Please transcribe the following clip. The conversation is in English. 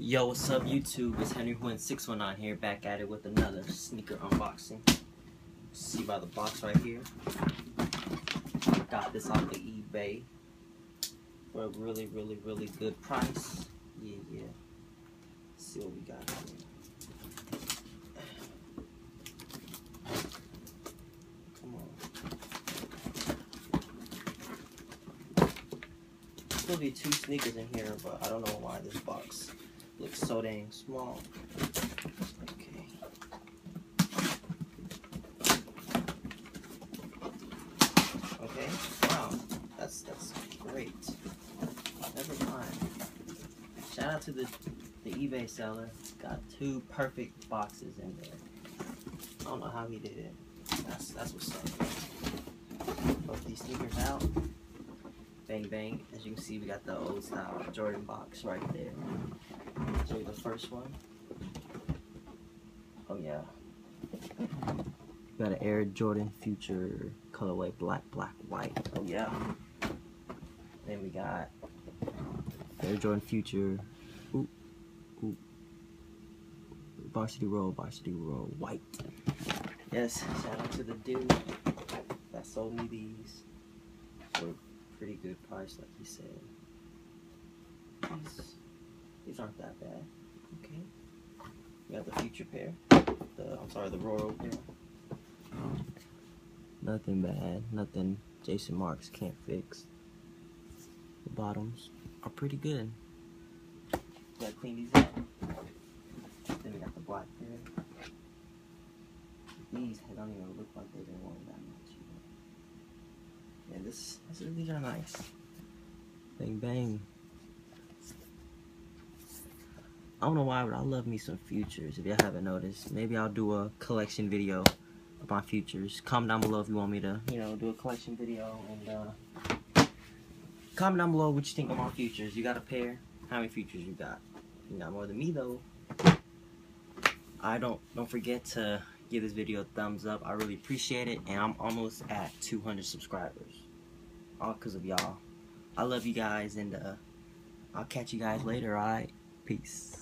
Yo, what's up YouTube? It's Henry619 here, back at it with another sneaker unboxing. See by the box right here. Got this off of eBay for a really good price. Yeah. Let's see what we got here. Come on. Still be 2 sneakers in here, but I don't know why this box looks so dang small. Okay. Okay. Wow. That's great. Never mind. Shout out to the eBay seller. Got 2 perfect boxes in there. I don't know how he did it. That's what's up. Both these sneakers out. Bang bang. As you can see, we got the old style Jordan box right there. Show you the first one. Oh yeah. Got an Air Jordan Future colorway black, white. Oh yeah. Then we got Air Jordan Future Varsity Roll white. Yes, shout out to the dude that sold me these for a pretty good price, like he said. These aren't that bad. Okay. We got the Future pair. The Royal pair. Nothing bad. Nothing Jason Marks can't fix. The bottoms are pretty good. Gotta clean these up. Then we got the black pair. These don't even look like they've been worn that much. Yeah, these are nice. Bang bang. I don't know why, but I love me some Futures. If y'all haven't noticed, maybe I'll do a collection video of my Futures. Comment down below if you want me to, do a collection video, and comment down below what you think of my Futures. You got a pair? How many Futures you got? You got more than me though. Don't forget to give this video a thumbs up. I really appreciate it, and I'm almost at 200 subscribers. All because of y'all. I love you guys, and I'll catch you guys later. Alright, peace.